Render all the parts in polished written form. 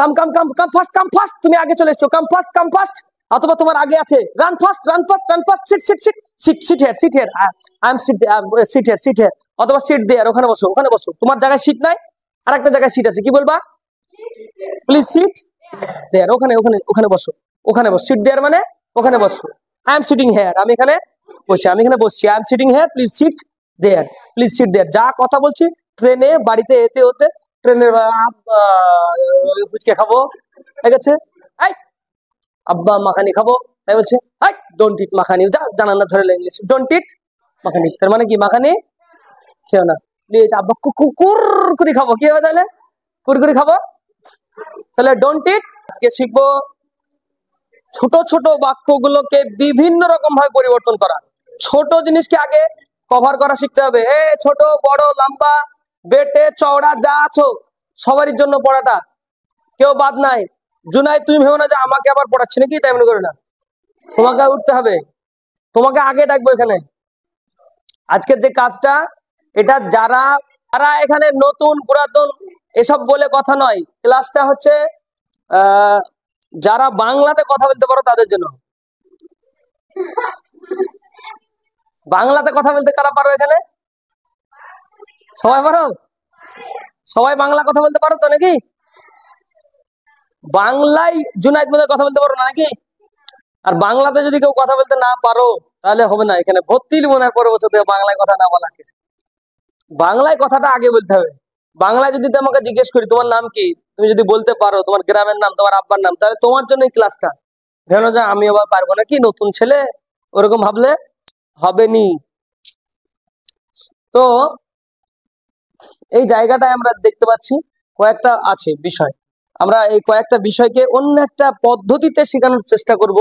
কাম কাম কাম কাম fast, তুমি আগে চলে এসছো, কাম ফাস্ট, অথবা তোমার আগে আছে run fast, sit sit sit sit sit here I am sit here, অথবা সিট দেয়ার, ওখানে বসো, তোমার জায়গায় সিট নাই, আর একটা জায়গায় সিট আছে, কি বলবা? প্লিজ সিট দেয়ার, ওখানে বসো, সিট দেয়ার মানে ওখানে বসো। আই এম সিটিং হিয়ার, আমি এখানে বসছি, I am sitting here, please sit there, যা কথা বলছি ট্রেনে, বাড়িতে, এতে ওতে, ট্রেনের ফুচকা খাবো, ঠিক আছে, আব্বা মাখানি খাবো, তাই বলছে ডোন্ট ইট মাখানি, জানান না ধরে ইংলিশ, ডোন্ট ইট মাখানি, তার মানে কি মাখানি খেও না, প্লিজ আব্বা কুরকুরি খাবো, কি হবে তাহলে? কুরকুরি খাবো, তাহলে ডোন্ট ইট। আজকে শিখবো ছোট ছোট বাক্যগুলোকে বিভিন্ন রকম ভাবে পরিবর্তন করা। ছোট জিনিসকে আগে কভার করা শিখতে হবে। ছোট বড় লম্বা বেটে চওড়া যা আছো সবারই জন্য পড়াটা, কেউ বাদ নাই। জুনাই তুমি ভেবো না যে আমাকে আবার পড়াচ্ছে নাকি, তাই মনে করো না, তোমাকে উঠতে হবে, তোমাকে আগে ডাকবো এখানে। আজকের যে কাজটা, এটা যারা এখানে নতুন পুরাতন এসব বলে কথা নয়, ক্লাসটা হচ্ছে যারা বাংলাতে কথা বলতে পারো তাদের জন্য। বাংলাতে কথা বলতে কারা পারো এখানে? সবাই পারো? সবাই বাংলা কথা বলতে পারো তো নাকি? বাংলায় জুনাইদ মধ্যে কথা বলতে পারো না নাকি? আর বাংলাতে যদি কেউ কথা বলতে না পারো তাহলে হবে না, এখানে ভর্তি মনে পরের বছর থেকে বাংলায় কথা না বলা, বাংলায় কথাটা আগে বলতে হবে। বাংলায় যদি তোমাকে জিজ্ঞেস করি তোমার নাম কি, তুমি যদি বলতে পারো তোমার গ্রামের নাম, তোমার আব্বার নাম, তাহলে তোমার জন্য এই ক্লাসটা। ভেবে যে আমি আবার পারবো নাকি, নতুন ছেলে, ওরকম ভাবলে হবে নি। তো এই জায়গাটায় আমরা দেখতে পাচ্ছি কয়েকটা আছে বিষয়, আমরা এই কয়েকটা বিষয়কে অন্য একটা পদ্ধতিতে শেখানোর চেষ্টা করব।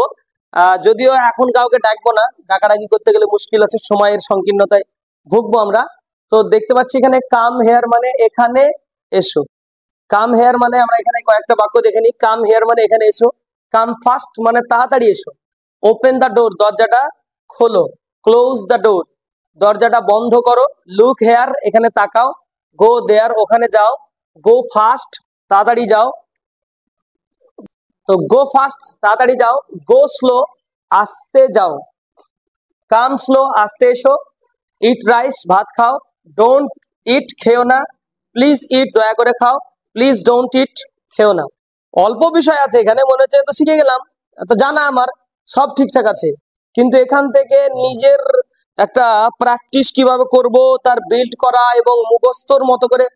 যদিও এখন কাউকে ডাকবো না, ডাকাডাকি করতে গেলে মুশকিল আছে, সময়ের সংকীর্ণতায় ভুগবো আমরা। তো দেখতে পাচ্ছি এখানে কাম হেয়ার মানে এখানে এসো, কাম হেয়ার মানে আমরা এখানে কয়েকটা বাক্য দেখে নিই। কাম হেয়ার মানে এখানে এসো, কাম ফাস্ট মানে তাড়াতাড়ি এসো, ওপেন দ্য ডোর দরজাটা খোলো, ক্লোজ দ্য ডোর দরজাটা বন্ধ করো, লুক হেয়ার এখানে তাকাও, গো দেয়ার ওখানে যাও, গো ফাস্ট তাড়াতাড়ি যাও, তো গো ফাস্ট তাড়াতাড়ি যাও, গো স্লো আস্তে যাও, কাম স্লো আস্তে এসো, ইট রাইস ভাত খাও, ডোন্ট ইট খেও না, প্লিজ ইট দয়া করে খাও, প্লিজ ডোন্ট ইট খেও না। অল্প বিষয় আছে এখানে, মনে হচ্ছে তো শিখে গেলাম, তো জানা আমার সব ঠিকঠাক আছে, কিন্তু এখান থেকে নিজের একটা প্র্যাকটিস কিভাবে করব তার বিল্ড করা এবং মুখস্থর মতো করে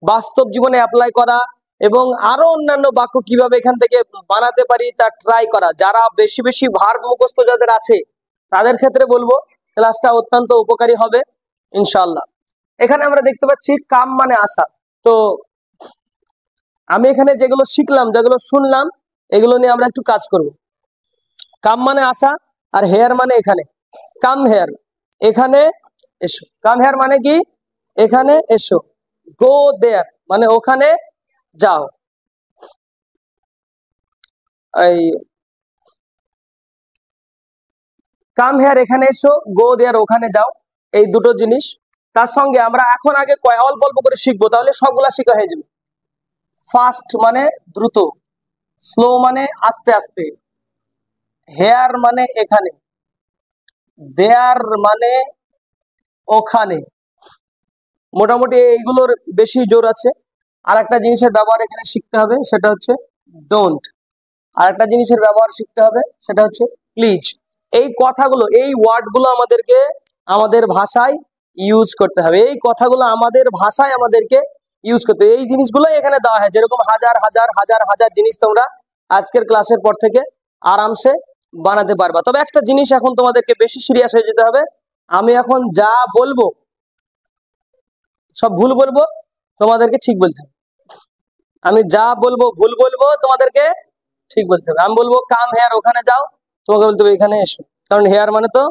বাস্তব জীবনে অ্যাপ্লাই করা, এবং আরো অন্যান্য বাক্য কিভাবে এখান থেকে বানাতে পারি তা ট্রাই করা। যারা বেশি বেশি ভার্ব মুখস্থ যাদের আছে তাদের ক্ষেত্রে বলবো ক্লাসটা অত্যন্ত উপকারী হবে ইনশাআল্লাহ। এখানে আমরা দেখতে পাচ্ছি কাম মানে আসা। তো আমি এখানে যেগুলো শিখলাম, যেগুলো শুনলাম, এগুলো নিয়ে আমরা একটু কাজ করব। কাম মানে আসা, আর হেয়ার মানে এখানে, কাম হেয়ার এখানে এসো, কাম হেয়ার মানে কি এখানে এসো, গো দেয়ার মানে ওখানে যাও, এই কাম হেয়ার এখানে এসো, গো দেয়ার ওখানে যাও, এই দুটো জিনিস। তার সঙ্গে আমরা এখন আগে অল্প অল্প করে শিখবো, তাহলে সবগুলা শিখা হয়ে যাবে। ফাস্ট মানে দ্রুত, স্লো মানে আস্তে আস্তে, হেয়ার মানে এখানে, দেয়ার মানে ওখানে, মোটামুটি এইগুলোর বেশি জোর আছে। আর একটা জিনিসের ব্যবহার এখানে শিখতে হবে, সেটা হচ্ছে ডোন্ট। আর একটা জিনিসের ব্যবহার শিখতে হবে, সেটা হচ্ছে প্লিজ। এই কথাগুলো, এই ওয়ার্ডগুলো আমাদেরকে আমাদের ভাষায় ইউজ করতে হবে, এই কথাগুলো আমাদের ভাষায় আমাদেরকে ইউজ করতে হবে। এই জিনিসগুলো এখানে দেওয়া হয়, যেরকম হাজার হাজার হাজার হাজার জিনিস তোমরা আজকের ক্লাসের পর থেকে আরামসে বানাতে পারবা। তবে একটা জিনিস এখন তোমাদেরকে বেশি সিরিয়াস হয়ে যেতে হবে, আমি এখন যা বলবো সব ভুল বলবো, তোমাদেরকে ঠিক বলতে হবে। আমি যা বলবো ভুল বলবো, তোমাদেরকে ঠিক বলতে হবে। আমি বলবো কাম হেয়ার ওখানে যাও, তোমাকে বলতে হবে এখানে এসো, কারণ হেয়ার মানে তো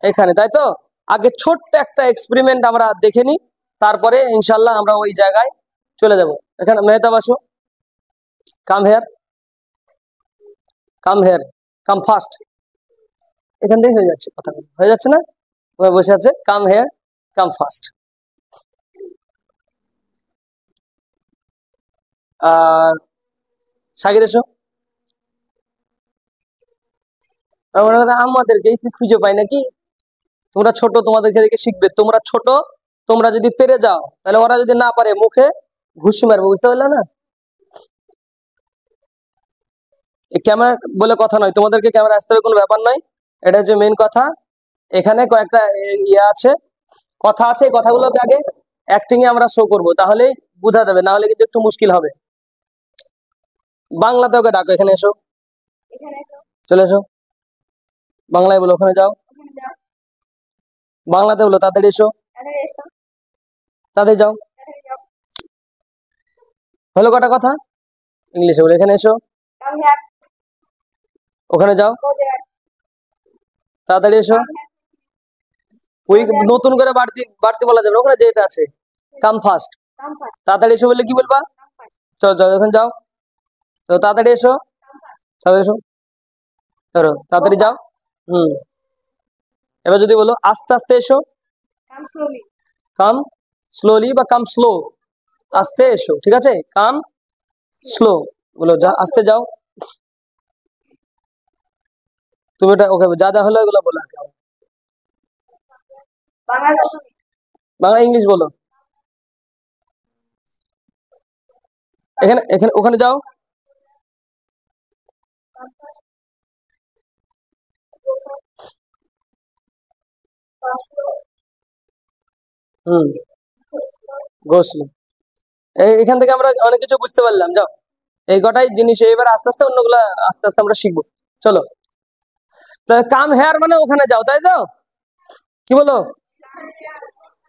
এখানে, তাই তো? আগে ছোট্ট একটা এক্সপেরিমেন্ট আমরা দেখে নিই, তারপরে ইনশাল্লাহ আমরা ওই জায়গায় চলে যাব। এখানে মেহতাব আসো, come here, come here, come fast, এখান থেকে হয়ে যাচ্ছে, কথা হয়ে যাচ্ছে না? বসে আছে কাম হেয়ার, কাম ফাস্ট। আর সাকির এসো। আমাদেরকে খুঁজে পাই নাকি? তোমরা ছোট, তোমাদেরকে দেখে শিখবে। তোমরা ছোট, তোমরা যদি পেরে যাও তাহলে ওরা যদি না পারে মুখে ঘুষি মারবে, বুঝতে পারলে না? ক্যামেরা বলে কথা নয়, তোমাদেরকে ক্যামেরা আসতে হবে কোনো ব্যাপার নয়, এটা হচ্ছে মেন কথা। এখানে কয়েকটা ইয়ে আছে, কথা আছে, এই কথাগুলোকে আগে অ্যাক্টিং এ আমরা শো করবো, তাহলেই বোঝা যাবে, না হলে কিন্তু একটু মুশকিল হবে। বাংলাতে ওকে ডাকো, এখানে এসো, চলে এসো। বাংলায় বলো, ওখানে যাও। বাংলাতে বলো, তাড়াতাড়ি এসো, তাড়াতাড়ি যাও। হলো কটা কথা? ইংলিশে বলো, এখানে এসো, ওখানে যাও, তাড়াতাড়ি এসো। ওই নতুন করে বাড়তি বাড়তি বলা যাবে, ওখানে যেটা আছে কাম ফাস্ট। তাড়াতাড়ি এসো বললে কি বলবা? চলো চলো, ওখানে যাও, তো তাড়াতাড়ি এসো, তাড়াতাড়ি এসো, ধরো তাড়াতাড়ি যাও। এবার যদি বলো আস্তে আস্তে এসো, কাম স্লোলি বা কাম স্লো, আস্তে এসো, ঠিক আছে? কাম স্লো বলো, যা আস্তে যাও। তুমি এটা ওকে যা যা হলো এগুলো বলো। বাংলা ইংলিশ বলো, এখানে এখানে ওখানে যাও। গোসল। এখান থেকে আমরা অনেক কিছু বুঝতে পারলাম, যাও। এই কটাই জিনিস, এবার আস্তে আস্তে অন্যগুলা আস্তে আস্তে আমরা শিখবো। চলো, তাহলে কাম হেয়ার মানে ওখানে যাও, তাই তো? কি বলো?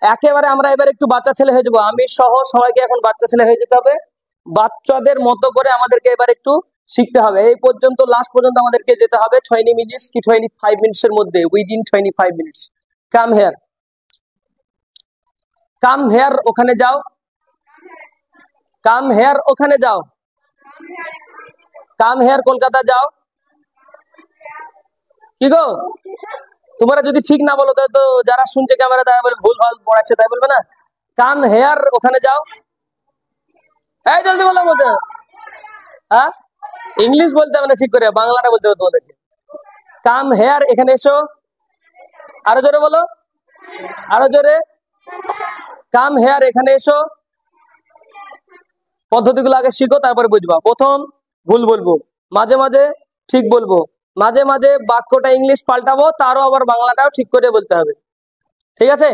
একেবারে আমরা এবার একটু বাচ্চা ছেলে হয়ে যাবো, আমি সহ সবাইকে এখন বাচ্চা ছেলে হয়ে যেতে হবে। বাচ্চাদের মতো করে আমাদেরকে এবার একটু শিখতে হবে। এই পর্যন্ত, লাস্ট পর্যন্ত আমাদেরকে যেতে হবে 20 মিনিটস কি 25 মিনিটস এর মধ্যে, within 25 minutes. Come here, come here ওখানে যাও, কাম হেয়ার ওখানে যাও, কাম হেয়ার কলকাতা যাও। কি গো, তোমরা যদি ঠিক না বলো তো যারা শুনছে ক্যামেরা তারা বলে ভুল ভাল পড়াচ্ছে, তাই বলবে না? কাম হেয়ার ওখানে যাও, এই জলদি বলো বলতে। হ্যাঁ, ইংলিশ বলতে হবে না, ঠিক করে বাংলাটা বলতে হবে তোমাদেরকে। কাম হেয়ার এখানে এসো, আরো জোরে বলো, আরো জোরে। কাম হেয়ার এখানে এসো। পদ্ধতিগুলো আগে শিখো, তারপরে বুঝবা। প্রথম ভুল বলবো, মাঝে মাঝে ঠিক বলবো, মাঝে মাঝে বাক্যটা ইংলিশ পাল্টাবো, তারও আবার বাংলাটাও ঠিক করে বলতে হবে, ঠিক আছে?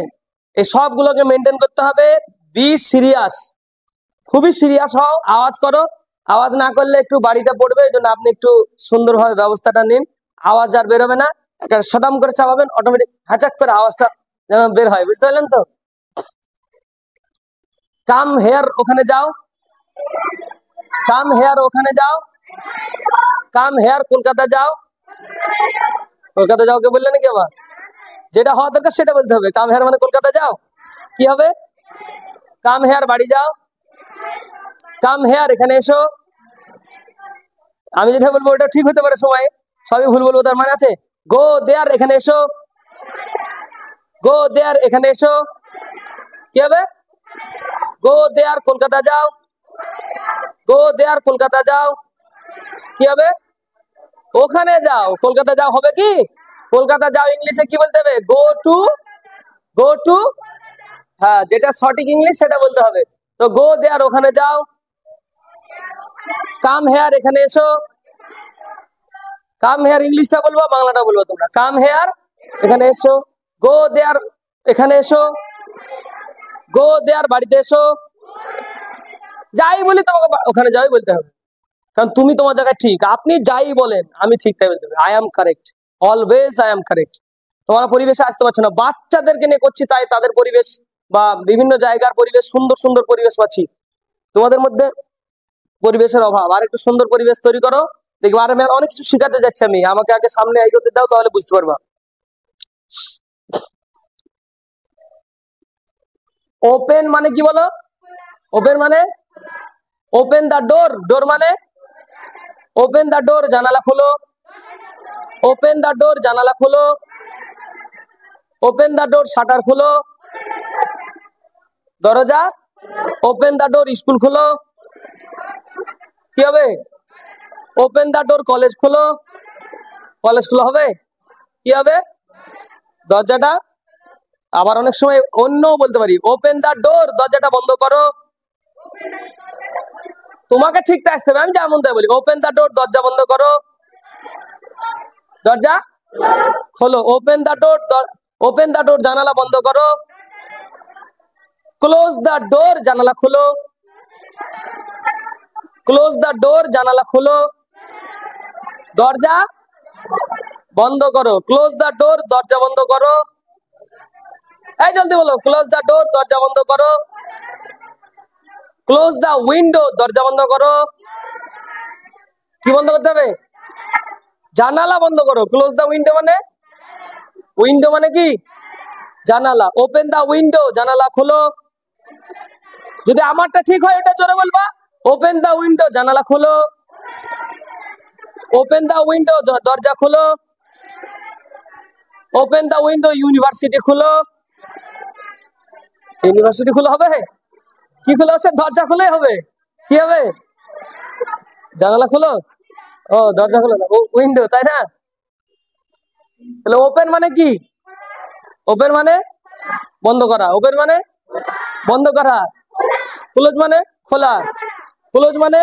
এই সবগুলোকে মেনটেন করতে হবে। বি সিরিয়াস, খুবই সিরিয়াস হও, আওয়াজ করো। আওয়াজ না করলে একটু বাড়িতে পড়বে, এই জন্য আপনি একটু সুন্দরভাবে ব্যবস্থাটা নিন। আওয়াজ আর বেরোবে না, একটা সটাম করে চাপাবেন, অটোমেটিক হ্যাচাক করে আওয়াজটা যেন বের হয়, বুঝতে পারলেন তো? কাম হেয়ার ওখানে যাও, কাম হেয়ার ওখানে যাও, কাম হেয়ার কলকাতা যাও। কলকাতা যাও কে বললে নাকি আবার? যেটা হওয়া দরকার সেটা বলতে হবে। কাম হেয়ার মানে কলকাতা যাও, কি হবে? কাম হেয়ার বাড়ি যাও, কাম হেয়ার এখানে এসো। আমি যেটা বলবো ওটা ঠিক হতে পারে, সময় সবই ভুল বলবো তার মানে আছে। গো দেয়ার এখানে এসো, গো দেয়ার এখানে এসো। কি হবে? গো দেয়ার কলকাতা যাও, গো দেয়ার কলকাতা যাও। কি হবে? ওখানে যাও, কলকাতা যাও হবে কি? কলকাতা যাও ইংলিশে কি বলতে হবে? Go to, go to. হ্যাঁ, যেটা সঠিক ইংলিশ সেটা বলতে হবে। তো গো দেয়ার ওখানে যাও, কাম হেয়ার এখানে এসো। কাম হেয়ার ইংলিশটা বলবো, বাংলাটা বলবো তোমরা। কাম হেয়ার এখানে এসো, গো দেয়ার এখানে এসো, গো দেয়ার বাড়িতে এসো। যাই বলি তোমাকে ওখানে যাই বলতে হবে, কারণ তুমি তোমার জায়গায় ঠিক। আপনি যাই বলেন আমি ঠিক তাই বলতে হবে। I am correct, always I am correct. তোমরা পরিবেশে আসতে পারছো না, বাচ্চাদেরকে নিয়ে করছি তাই তাদের পরিবেশ বা বিভিন্ন জায়গার পরিবেশ, সুন্দর সুন্দর পরিবেশ পাচ্ছি। তোমাদের মধ্যে পরিবেশের অভাব, আর একটু সুন্দর পরিবেশ তৈরি করো, দেখবে আর অনেক কিছু শিখাতে যাচ্ছি আমি। আমাকে আগে সামনে এগোতে দাও, তাহলে বুঝতে পারবা। ওপেন মানে কি বলো? ওপেন মানে ওপেন দা ডোর, ডোর মানে ওপেন দা ডোর, জানালা খোলো। ওপেন দা ডোর, জানালা খোলো। ওপেন দা ডোর, শাটার খোলো, দরজা। ওপেন দা ডোর, স্কুল খোলো। কি হবে? ওপেন দা ডোর, কলেজ খোলো। কলেজ খোলা হবে, কি হবে? দরজাটা। আবার অনেক সময় অন্য বলতে পারি, ওপেন দা ডোর, দরজাটা বন্ধ করো। তোমাকে ঠিকটা আসতে হবে, আমি যেমন তাই বলি। ওপেন দা ডোর, দরজা বন্ধ করো। দরজা খোলো। ওপেন দা ডোর, ওপেন দা ডোর, জানালা বন্ধ করো। ক্লোজ দা ডোর, জানালা খোলো। ক্লোজ দা ডোর, জানালা খোলো। দরজা বন্ধ করো। ক্লোজ দা ডোর, দরজা বন্ধ করো। এই জলদি বলো, ক্লোজ দা ডোর, দরজা বন্ধ করো। ক্লোজ দা উইন্ডো, দরজা বন্ধ করো। কি বন্ধ করতে হবে? জানালা বন্ধ করো। ক্লোজ দা উইন্ডো মানে, উইন্ডো মানে কি? জানালা। ওপেন দা উইন্ডো, জানালা খোলো। যদি আমারটা ঠিক হয় এটা জোরে বলবা, ওপেন দা উইন্ডো, জানালা খোলো। ওপেন দা উইন্ডো, দরজা খোলো। ওপেন দা উইন্ডো, ইউনিভার্সিটি খোলো। ইউনিভার্সিটি খোলা হবে? কি খোলা আছে? দরজা খুলে হবে। কি হবে? জানালা খোলো। ও দরজা খোলো না, উইন্ডো, তাই না? তাহলে ওপেন মানে কি? ওপেন মানে বন্ধ করা। ওপেন মানে বন্ধ করা। ক্লোজ মানে খোলা। ক্লোজ মানে,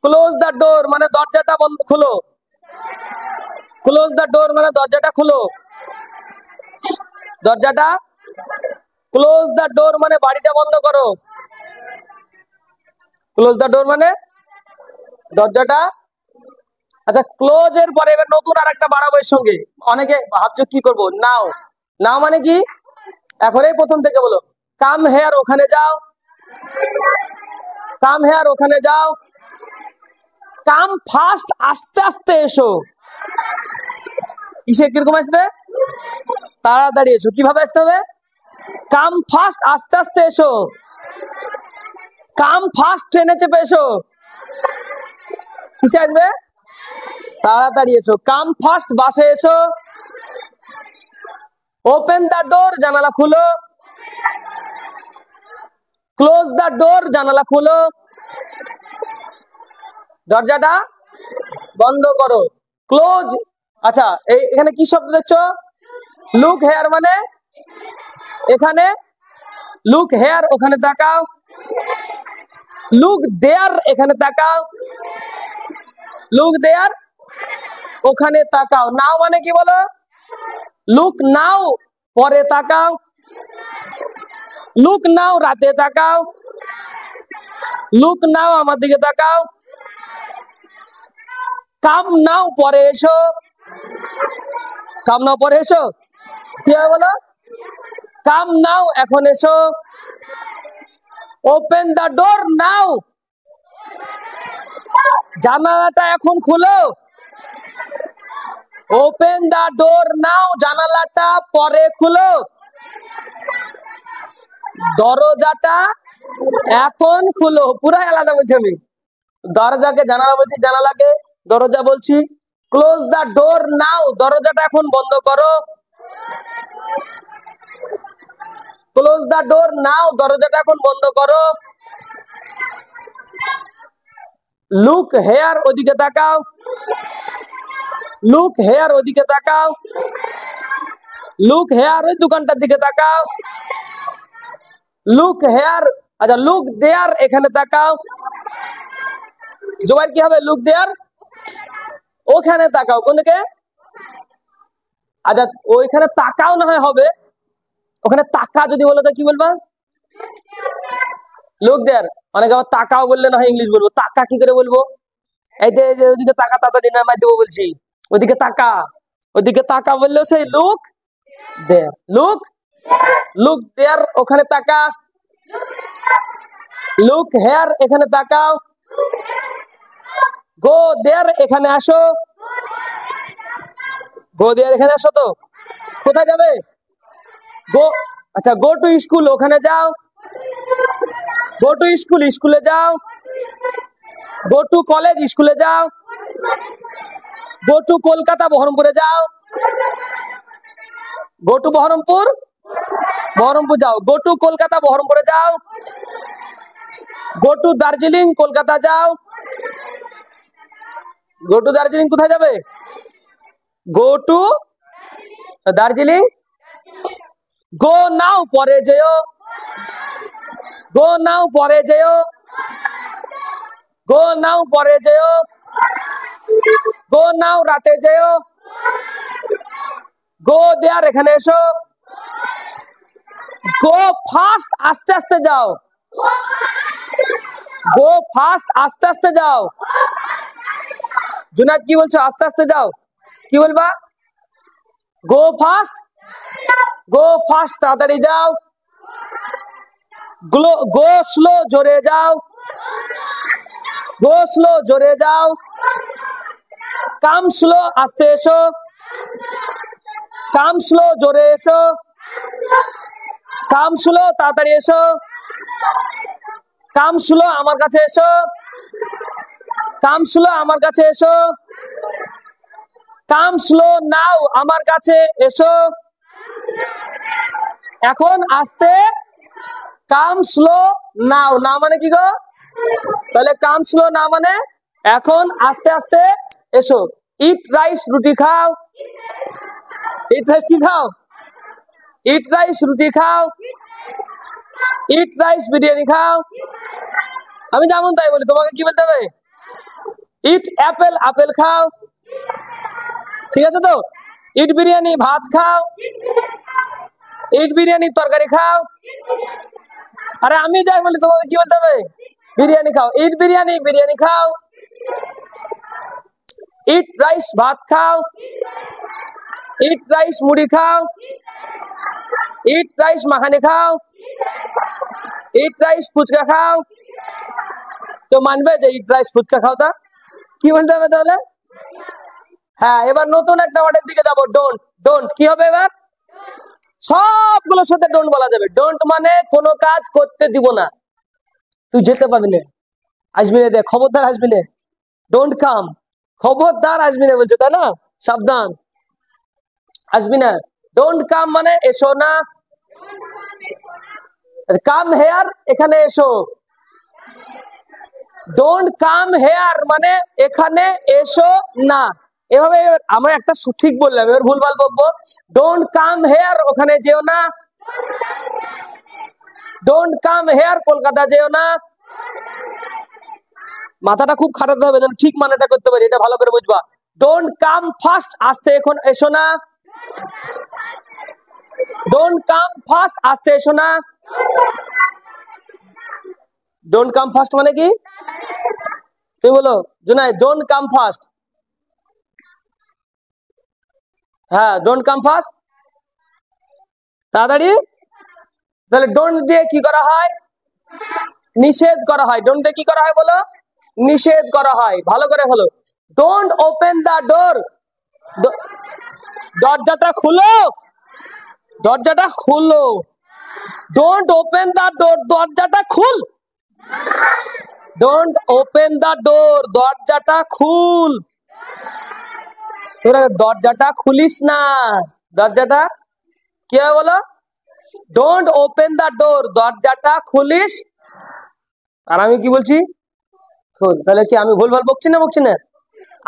ক্লোজ দা ডোর মানে দরজাটা বন্ধ খোলো। ক্লোজ দা ডোর মানে দরজাটা খোলো। দরজাটা। ক্লোজ দা ডোর মানে বাড়িটা বন্ধ করো। ক্লোজ দা ডোর মানে দরজাটা। আচ্ছা, ক্লোজ এর পরে এবার নতুন আর একটা বাড়াবো এর সঙ্গে। অনেকে ভাবছো কি করবো? নাও। নাও মানে কি? এখন এই প্রথম থেকে বলো, কাম হেয়ার, ওখানে যাও। কাম হেয়ার, ওখানে যাও। কাম ফাস্ট, আস্তে আস্তে এসো। কিসে কিরকম আসবে? তাড়াতাড়ি এসো। কিভাবে আসতে হবে? কাম ফাস্ট, আস্তে আস্তে এসো। কাম ফাস্ট, ট্রেনে চেপে এসো। কিসে আসবে? তাড়াতাড়ি এসো। কাম ফাস্ট, বাসে এসো। ওপেন দা ডোর, জানালা খুলো। ক্লোজ দা ডোর, জানালা খুলো। দরজাটা বন্ধ করো। ক্লোজ। আচ্ছা, এখানে কি শব্দ দেখছো? লুক হেয়ার মানে এখানে। লুক হেয়ার, ওখানে তাকাও। লুক দেয়ার, এখানে তাকাও। লুক দেয়ার, ওখানে তাকাও। নাও মানে কি বলো? লুক নাও, পরে তাকাও। লুক নাও, রাতে তাকাও। লুক নাও, আমার দিকে তাকাও। কাম নাও, পরে এসো। কাম নাও, পরে এসো। কি হয় বলো? কাম নাও, এখন এসো। ওপেন দা ডোর নাও, জানালাটা এখন খুলো। ওপেন দা ডোর নাও, জানালাটা পরে খুলো। দরজাটা এখন খুলো। পুরাই আলাদা বলছি আমি। দরজাকে জানালা বলছি, জানালাকে দরজা বলছি। ক্লোজ দা ডোর নাও, দরজাটা এখন বন্ধ করো। ক্লোজ দা ডোর নাও, দরজাটা এখন বন্ধ করো। লুক হেয়ার, ওদিকে তাকাও। লুক হেয়ার, ওদিকে তাকাও। লুক হেয়ার, ওই দোকানটার দিকে তাকাও। Look here. আচ্ছা, লুক দেয়ার, এখানে তাকাও। জোবাইর কি হবে? লুক দেয়ার, ওখানে তাকাও। কোন দিকে? আচ্ছা, ওইখানে তাকাও না হয় হবে। ওখানে তাকা যদি বলো তো কি বলবা? লুক দেয়ার। অনেকে আবার তাকাও বললে না হয় ইংলিশ বলবো। তাকা কি করে বলবো? এই যে ওদিকে তাকা, তাড়াতাড়ি নামাই দেবো বলছি। ওদিকে তাকা। ওদিকে তাকা বললেও সেই লুক দেয়ার। লুক, লুক দেয়ার, ওখানে তাকা। লুক হেয়ার, এখানে তাকাও। গো দেয়ার, এখানে আসো। গো দেয়ার, এখানে আসো। তো কোথায় যাবে? গো। আচ্ছা, গো টু স্কুল, ওখানে যাও। গো টু স্কুল, স্কুলে যাও। গো টু কলেজ, স্কুলে যাও। গো টু কলকাতা, বহরমপুরে যাও। গো টু বহরমপুর, বহরমপুর যাও। গো টু কলকাতা, বহরমপুরে যাও। গো টু দার্জিলিং, কলকাতা যাও। গো টু দার্জিলিং কোথায় যাবে? Go to Darjeeling. গো নাও পরে যেও, গো নাও পরে যেও, গো নাও পরে যেও, গো নাও রাতে যেও, গো দেয়ার এখানে এসো, গো ফাস্ট আস্তে আস্তে যাও, গো ফাস্ট আস্তে আস্তে যাও। জুনাদ কি বলছো? আস্তে আস্তে যাও, কি বলবা? গো ফাস্ট, গো ফাস্ট তাড়াতাড়ি যাও, গো স্লো জোরে যাও, গো স্লো জোরে যাও, কাম স্লো আস্তে এসো, কাম স্লো জোরে এসো, কাম স্লো তাড়াতাড়ি এসো, কাম স্লো আমার কাছে এসো, কাম স্লো আমার কাছে এসো, কাম স্লো নাও আমার কাছে এসো। এখন আস্তে, কাম স্লো নাও, না মানে কি গো? তাহলে কাম স্লো না মানে এখন আস্তে আস্তে এসো। ইট রাইস রুটি খাও, ইট রাইস কি খাও? ইট রাইস রুটি খাও, ইট রাইস বিরিয়ানি খাও। আমি যেমন তাই বলি, তোমাকে কি বলতে হবে? ইট অ্যাপেল আপেল খাও, ঠিক আছে তো? ইট বিরিয়ানি ভাত খাও, ইট বিরিয়ানি তরকারি খাও। আরে আমি যাই বলি তোমাকে কি বলতে হবে? বিরিয়ানি খাও, ইট বিরিয়ানি বিরিয়ানি খাও, ইট রাইস ভাত খাও, ইট রাইস মুড়ি খাও, ইট রাইস মাখানি খাও, ইট রাইস ফুচকা খাও। তো মানবে যে ইট রাইস ফুচকা খাও? তা কি বলতে হবে তাহলে? হ্যাঁ, এবার নতুন একটা ওয়ার্ডের দিকে যাবো। ডোন্ট। ডোন্ট কি হবে এবার? সবগুলোর সাথে ডোন্ট বলা যাবে। ডোন্ট মানে কোনো কাজ করতে দিব না, তুই যেতে পারবি না, আসবি না, দেখ খবরদার আসবি না। ডোন্ট কাম, খবরদার আসবি না বলছে, তাই না? সাবধান, আসবি না। ডোন্ট কাম মানে এসো না। কাম হেয়ার এখানে এসো। ডোন্ট কাম হেয়ার মানে এখানে এসো না। এভাবে আমরা একটা ঠিক বললাম, এবার ভুলভাল বকবো। ডোন্ট কাম হেয়ার ওখানে যেও না, ডোন্ট কাম হেয়ার কলকাতা যেও না। মাথাটা খুব খাটাতে হবে যেন ঠিক মানেটা করতে পারি, এটা ভালো করে বুঝবা। ডোন্ট কাম ফাস্ট আস্তে এখন এসো না, ডোন্ট কাম ফাস্ট আস্তে এসো না। ডোন্ট কাম ফাস্ট মানে কি তুমি বলো জুনাই? ডোন্ট কাম ফাস্ট, হ্যাঁ ডোন্ট কাম ফাস্ট তাড়াতাড়ি। তাহলে ডোন্ট দিয়ে কি করা হয়? নিষেধ করা হয়। ডোন্ট দিয়ে কি করা হয় বলো? নিষেধ করা হয়। ভালো করে হলো। ডোন্ট ওপেন দা ডোর, দরজাটা খুলো, দরজাটা খুলো। ডোন্ট ওপেন দা ডোর, দরজাটা খুল। ডোন্ট ওপেন দা ডোর, দরজাটা খুল। তোরা দরজাটা খুলিস না, দরজাটা কি হবে বলো? ডোন্ট ওপেন দা ডোর, দরজাটা খুলিস। আর আমি কি বলছি? খুল। তাহলে কি আমি ভুলভাল বকছি না বকছি না?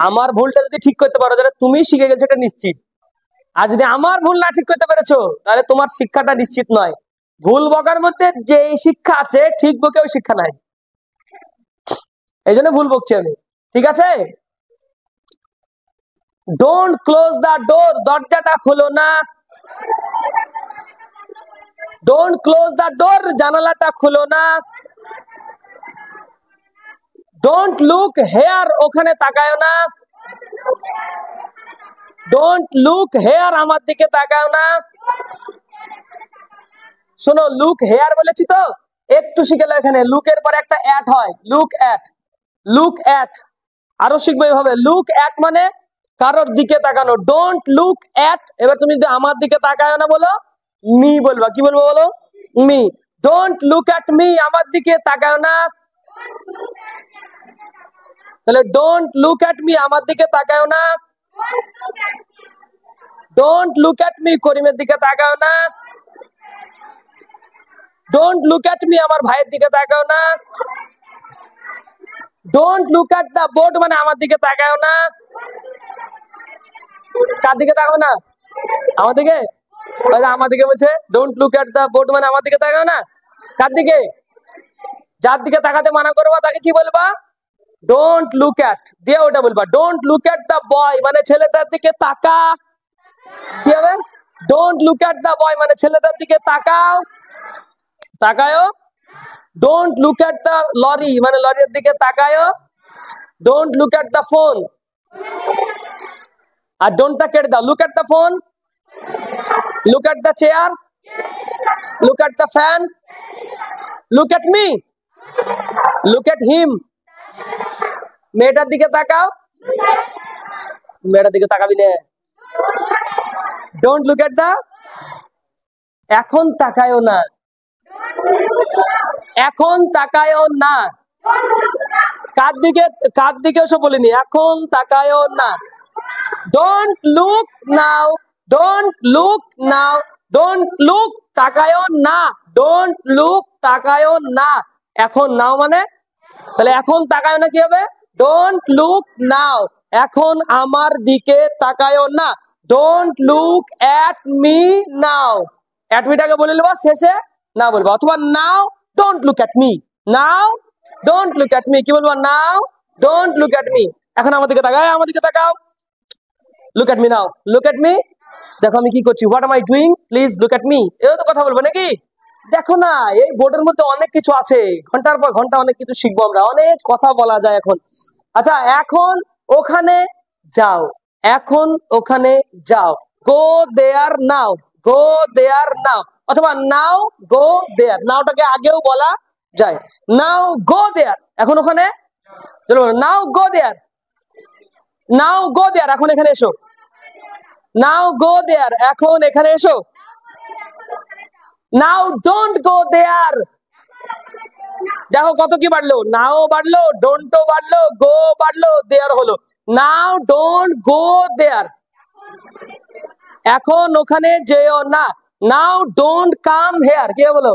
আমার ভুলটা যদি ঠিক করতে পারো তাহলে তুমি শিখে গেছো, এটা নিশ্চিত। আর যদি আমার ভুল না ঠিক করতে পেরেছো তাহলে তোমার শিক্ষাটা নিশ্চিত নয়। ভুল বকার মধ্যে যে শিক্ষা আছে, ঠিক বকেও শিক্ষা নাই, এই জন্য ভুল বকছি আমি, ঠিক আছে? ডোন্ট ক্লোজ দা ডোর, দরজাটা খুলো না। ডোন্ট ক্লোজ দা ডোর, জানালাটা খুলো না। ডোন্ট লুক হেয়ার, ওখানে তাকায়ও না। ডোন্ট লুক হেয়ার, আমার দিকে তাকাও না। শোনো, লুক হেয়ার বলেছি তো, একটু শিখে নাও। এখানে লুকের পরে একটা অ্যাট হয়, লুক অ্যাট। লুক অ্যাট আরো শিখবে এভাবে। লুক অ্যাট মানে কারোর দিকে তাকানো। ডোন্ট লুক অ্যাট, এবার তুমি যদি আমার দিকে তাকাও না বলো, মি বলবা। কি বলবো বলো? Me. Don't look at me, আমার দিকে তাকাও না। তাহলে ডোন্ট লুক অ্যাট মি, আমার দিকে তাকাও না। ডোন্ট লুক অ্যাট মি, করিমের দিকে তাকাও না। ডোন্ট লুক অ্যাট মি, আমার ভাইয়ের দিকে তাকাও না। Don't look at the board মানে আমার দিকে তাকাও না। কার দিকে তাকাও না? আমার দিকে। আমার দিকে বলছে don't look at the board মানে আমার দিকে তাকাও না। কার দিকে? যার দিকে তাকাতে মানা করবা তাকে কি বলবা? ডোন্ট লুক এট দিয়ে ওটা বলবা। Don't look at the boy মানে ছেলেটার দিকে তাকা। কি হবে? Don't look at the boy মানে ছেলেটার দিকে তাকাও, তাকায়ও। Don't look at the lorry মানে লরির দিকে তাকায়ও। Don't look at the phone আর ডোন্ট টা কেটে দাও। Look at the phone, look at the chair, look at the fan, look at me, look at him. মেয়েটার দিকে তাকাও, মেয়েটার দিকে তাকাবি না। ডোন্ট লুক এট দ্য, এখন তাকায়ও না, এখন তাকায়ও না। কার দিকে? কার দিকে ওসব বলিনি, এখন তাকায়ও না। Don't look now, don't look now, don't look তাকায়ও না, ডোন্ট লুক তাকায়ও না। এখন নাও মানে তাহলে এখন তাকায়ও না কি হবে? ডোন্ট লুক নাও, এখন আমার দিকে তাকায়ও না। Don't look at me now, at মিটাকে বলে নেবা শেষে না বলবা, অথবা now don't look at me, now don't look at me. কি বলবো? Now don't look at me, এখন আমার দিকে তাকাও, আমার দিকে তাকাও। Look at me now, look at me, দেখো আমি কি করছি, what am I doing, please look at me. এও তো কথা বলবো নাকি? দেখো না, এই বোর্ডের মধ্যে অনেক কিছু আছে, ঘন্টার পর ঘন্টা অনেক কিছু শিখবো আমরা, অনেক কথা বলা যায় এখন। আচ্ছা, এখন ওখানে যাও, এখন ওখানে যাও। গো দেয়ার নাও, গো দেয়ার নাও, অথবা নাও গো দেয়ার। নাওটাকে আগেও বলা যায়, নাও গো দেয়ার, এখন ওখানে চলো। নাও গো দেয়ার, নাও গো দেয়ার, এখন এখানে এসো। নাও গো দেয়ার, এখন এখানে এসো। নাও ডোন্ট গো দেয়ার, দেখো কত কি বাড়লো, নাও বাড়লো, ডোন্টও বাড়লো, গো বাড়লো, দেয়ার হলো। নাও ডোন্ট গো দেয়ার, এখন ওখানে যেও না। নাও ডোন্ট কাম হেয়ার, কে বলো?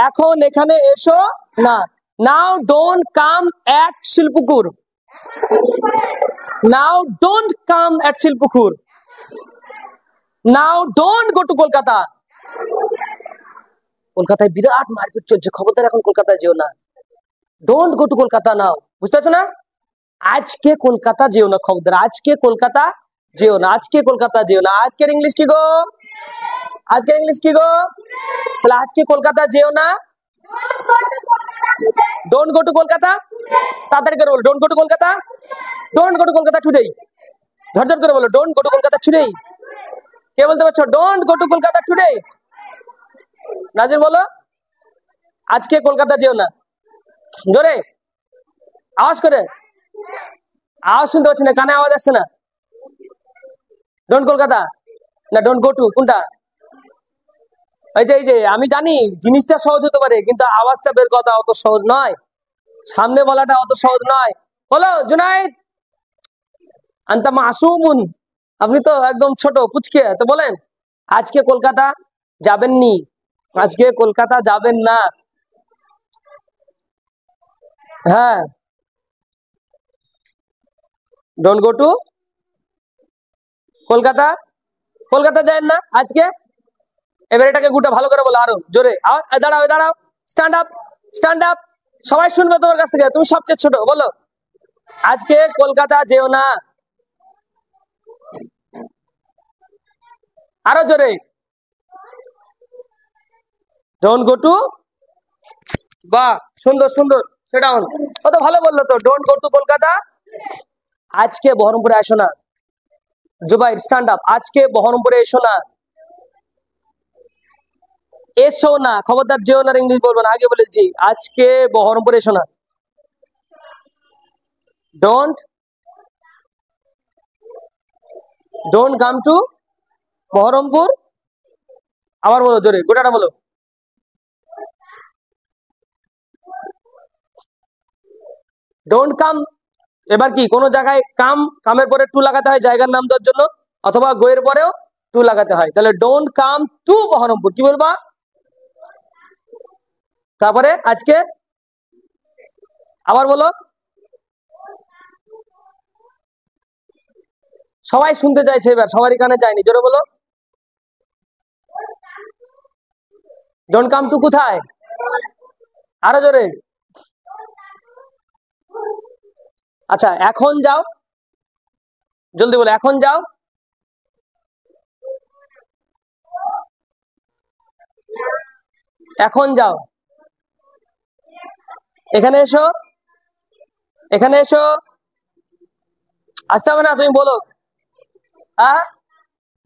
এখন এখানে এসো না। Now don't come at Shilpukur, now don't come at Shilpukur. Now don't go to Kolkata, কলকাতায় বিরাট মারপিট চলছে, খবরদার এখন কলকাতায় যেও না। Don't go to Kolkata now, বুঝতে পারছো না? আজকে কলকাতা যেও না, খবরদার আজকে কলকাতা যেও না, আজকে কলকাতা যেও না। আজকের ইংলিশ কি গো? আজকের ইংলিশ কি গো? তাহলে আজকে কলকাতা যেও না, ডোন্ট গো টু কলকাতা। তাড়াতাড়ি করে বলো, don't go to Kolkata, don't go to Kolkata today. ঝরঝর করে বলো, don't go to Kolkata today. কে বলতে পারছো don't go to Kolkata today? Nazir বলো, আজকে কলকাতা যেও না। জোরে আওয়াজ করে, আওয়াজ শুনতে পাচ্ছি না, কানে আওয়াজ আসছে না। ডোন্ট কলকাতা না ডোন্ট গো টু, কোনটা? এই যে আমি জানি জিনিসটা সহজ হতে পারে, কিন্তু আওয়াজটা বের করা অত সহজ নয়, সামনে বলাটা অত সহজ নয়। বলো জুনাইদ, আনতা মাসুমুন, আপনি তো একদম ছোট পুচকে, তো বলেন আজকে কলকাতা যাবেন নি, আজকে কলকাতা যাবেন না। হ্যাঁ, don't go to Kolkata, Kolkata যাবেন না আজকে। এবার এটাকে গুটা ভালো করে বলো, আরো জোরে। দাঁড়াও দাঁড়াও, স্ট্যান্ড আপ, স্ট্যান্ড আপ, সবাই শুনবে তোমার কাছ থেকে, তুমি সবচেয়ে ছোট, বলো আজকে কলকাতা যেও না। আরো জোরে, ডোন্ট গো টু। বাহ, সুন্দর সুন্দর, সেটা কত ভালো বললো তো, ডোন্ট গো টু কলকাতা। আজকে বহরমপুরে আসো না। জুবাইর স্ট্যান্ড আপ, আজকে বহরমপুরে এসো না। এসো না, খবরদার যেও না, ইংলিশ বলবো না, আগে বলেছি আজকে বহরমপুরে এসো না। Don't, don't come to Baharampur. আবার বলো জোরে, গোটাটা বলো। ডোন্ট কাম, এবার কি কোনো জায়গায় কাম, কামের পরে টু লাগাতে হয় জায়গার নাম দেওয়ার জন্য, অথবা গোয়ের পরেও টু লাগাতে হয়। তাহলে ডোন্ট কাম টু বহরমপুর, কি বলবা? তারপরে আজকে আবার বলো, সবাই শুনতে চাইছে এবার, সবারই কানে যায়নি, জোরে বলো। ডোন্ট কাম টু কোথায়? আরো জোরে। আচ্ছা এখন যাও, জলদি বলো, এখন যাও। এখন যাও, এখানে এসো, এখানে এসো। আসতে হবে না, তুমি বলো। হ্যাঁ,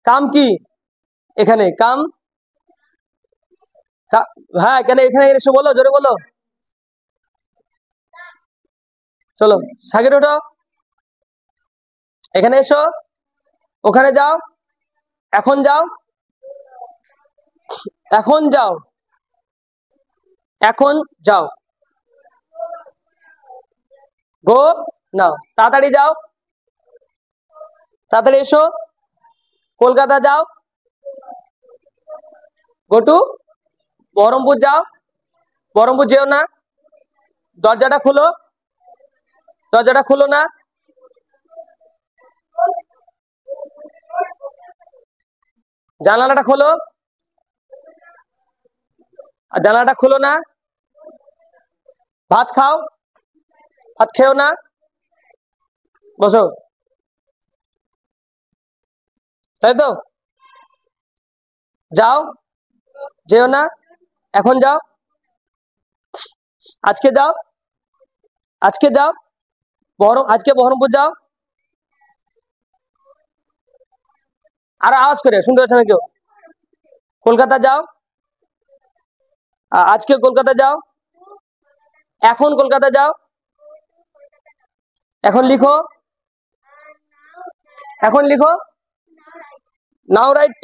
কাম কি? এখানে কাম, হ্যাঁ এখানে, এখানে এসো, বলো জোরে বলো। চলো সাকির ওঠো, এখানে এসো, ওখানে যাও, এখন যাও, এখন যাও, এখন যাও, গো নাও, তাড়াতাড়ি যাও, তাড়াতাড়ি এসো, কলকাতা যাও, গো টু বহরমপুর যাও, বহরমপুর যেও না, দরজাটা খুলো, দরজাটা খুলো না, জানালাটা খোলো, জানালাটা খুলো না, ভাত খাও, ভাত খেও না, বসো, তাই তো? যাও, যেও না, এখন যাও, আজকে যাও, আজকে যাও, আজকে বহরমপুর যাও। আর আওয়াজ করে, শুনতে পাচ্ছ না কেউ? কলকাতা যাও, আজকে কলকাতা যাও, এখন কলকাতা যাও, এখন লিখো, এখন লিখো, নাও রাইট,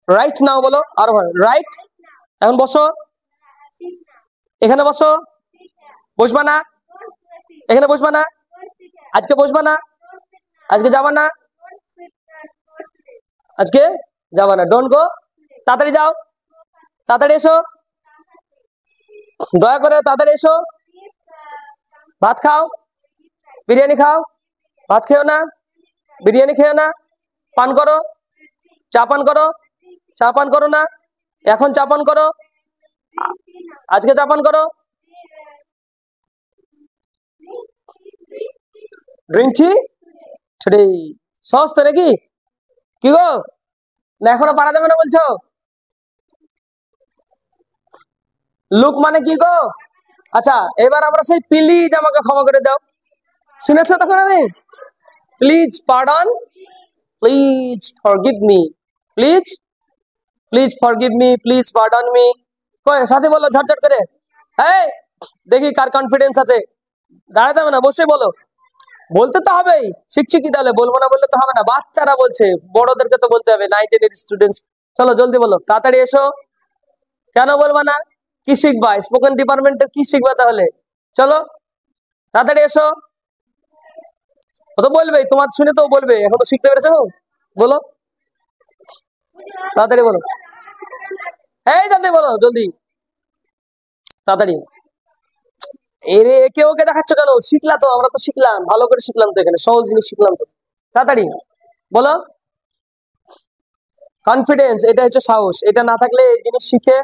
রাইট নাও বলো, আর রাইট, এখন বসো, এখানে বসো, বসবা না, এখানে বসবা না, আজকে বসবা না, আজকে যাবা না, আজকে যাবা না, ডোন্ট গো, তাড়াতাড়ি যাও, তাড়াতাড়ি এসো, দয়া করে তাড়াতাড়ি এসো, ভাত খাও, বিরিয়ানি খাও, ভাত খেও না, বিরিয়ানি খেও না, পান করো, চা পান করো, চা পান করো না, এখন চা পান করো, আজকে চা পান করো, ড্রিঙ্ক টি ছোটি সস তো নাকি, কি গো, না এখনো পারা যাবে না বলছো? লুক মানে কি গো? আচ্ছা এবার আমরা সেই প্লিজ আমাকে ক্ষমা করে দাও, শুনেছো তখন? আমি please pardon, please forgive me, please, please forgive me, please pardon me, কই সাথে বলো ঝটঝট করে, এই দেখি কার কনফিডেন্স আছে, দাঁড়াতে হবে না, বসে বলো, বলতে তো হবেই, শিখছি কি তাহলে, বলবো না বললে তো হবে না, বাচ্চারা বলছে, বড়দেরকে তো বলতে হবে, 9-10 স্টুডেন্টস, চলো জলদি বলো, তাড়াতাড়ি এসো, কেন বলবা না? কি শিখবা? স্পোকেন ডিপার্টমেন্টের কি শিখবা তাহলে? চলো তাড়াতাড়ি এসো, ও তো বলবেই, তোমার শুনে তো বলবে, এখন তো শিখতে পেরেছো, বলো তাড়াতাড়ি বলো, এই জলদি বলো, জলদি তাড়াতাড়ি, এরে একে ওকে দেখাচ্ছ কেন? শিখলা তো, আমরা তো শিখলাম, ভালো করে শিখলাম তো, এখানে সহজ জিনিস শিখলাম তো, তাড়াতাড়ি বলো। কনফিডেন্স, এটা হচ্ছে সাহস, এটা না থাকলে এই জিনিস শিখে,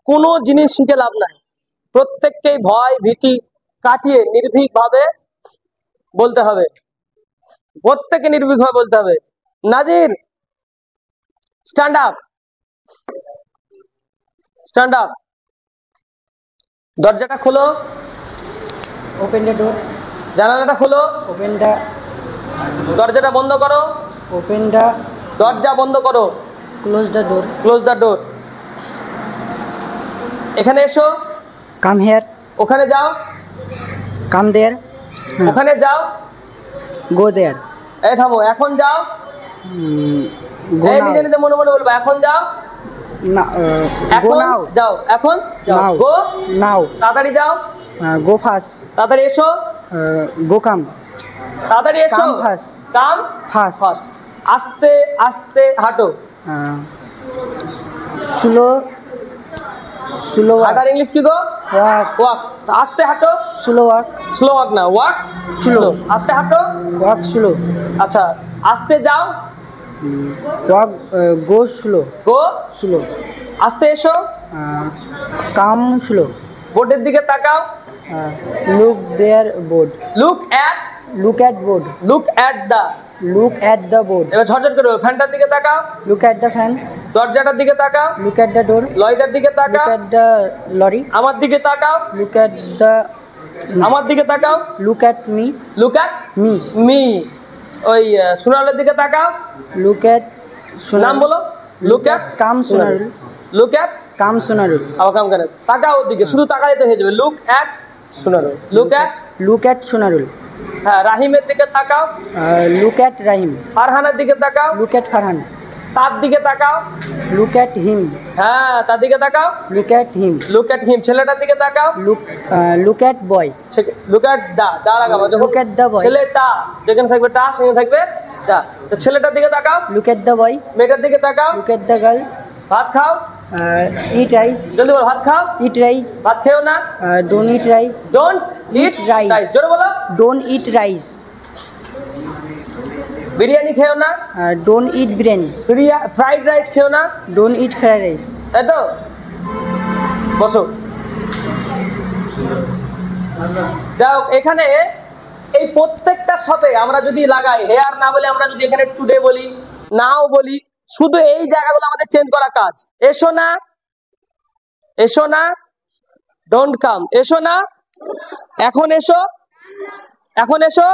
কোনো জিনিস শিখে লাভ নাই, প্রত্যেককেই ভয় ভীতি কাটিয়ে নির্ভীক ভাবে বলতে হবে, প্রত্যেকে নির্ভীক ভাবে বলতে হবে। নাজির স্ট্যান্ড আপ, স্ট্যান্ড আপ, দরজাটা খোলো, ওপেন দ্য ডোর, জানালাটা খোলো, ওপেন দ্য, দরজাটা বন্ধ করো, ওপেন দ্য, দরজা বন্ধ করো, close the door, close the door, এখানে এসো, কাম হেয়ার, ওখানে যাও, কাম দেয়ার, ওখানে যাও, গো দেয়ার, এই থামো, এখন যাও, গো এই নাও, নিজে নিজে মনে মনে বলবো, এখন যাও, গো এখন নাও, যাও, এখন যাও, নাও, গো নাও, তাড়াতাড়ি যাও, গো ফাস্ট, তাড়াতাড়ি এসো, গো কাম, তাড়াতাড়ি এসো, come fast, come fast, fast, আস্তে আস্তে হাঁটো, স্লো, স্লো ওয়াক হাঁটার ইংলিশ কি গো? Walk walk. আস্তে হাঁটো। স্লো ওয়াক স্লো ওয়াক না, ওয়াক স্লো। আস্তে হাঁটো। ওয়াক স্লো আচ্ছা, আস্তে যাও। Walk go slow go slow আস্তে এসো। কাম স্লো বোর্ডের দিকে তাকাও। Look there board look at. Look at board look at the. Look at the board এবার ঝরঝর করে ফ্যানটার দিকে তাকাও। লুক অ্যাট দ্য ফ্যান দরজাটার দিকে তাকাও। লুক অ্যাট দ্য ডোর লরিটার দিকে লুক তাকাও। অ্যাট দ্য লরি আমার দিকে তাকাও। লুক অ্যাট দ্য আমার দিকে তাকাও। Look at me look at me me. ওই সোনালের দিকে তাকাও। লুক অ্যাট নাম বলো। Look at come Sonarul look at come Sonarul আবার কাম কেন? তাকাও ওদিকে, শুধু তাকালে তো হয়ে যাবে। Look at Sonarul. Look at. Look at Sonarul হ্যাঁ, রাহিমের দিকে তাকাও। লুক অ্যাট রাহিম ফারহানের দিকে তাকাও। লুক অ্যাট ফারহান তার দিকে তাকাও। লুক অ্যাট হিম হ্যাঁ, তার দিকে তাকাও। Look at him look at him. ছেলেটার দিকে তাকাও। Look at boy look at the. দা লাগাবো যখন লুক অ্যাট দ্য বয় ছেলেটা যেখানে থাকবে টা সেখানে থাকবে দা। তো ছেলেটার দিকে তাকাও। লুক অ্যাট দ্য বয় মেয়েটার দিকে তাকাও। লুক অ্যাট দ্য গার্ল ভাত খাও। ইট রাইস জলদি বলো, ভাত খাও। ইট রাইস ভাত খেও না। Don't eat rice don't it rice. Rice. জোরে বলো। ডোন্ট ইট রাইস বিরিয়ানি খেও না। Don't it biryani fried rice খেও না। ডোন্ট ইট ফ্রাইড রাইস তাই তো? বসো। যাও, এখানে এই প্রত্যেকটার সাথে আমরা যদি লাগাই হেয়ার না বলে আমরা যদি এখানে টুডে বলি, নাও বলি, শুধু এই জায়গাগুলো আমাদের চেঞ্জ করা কাজ। এসো না, এসো না, ডোন্ট কাম। এসো না, এখন এসো, এখন এসো,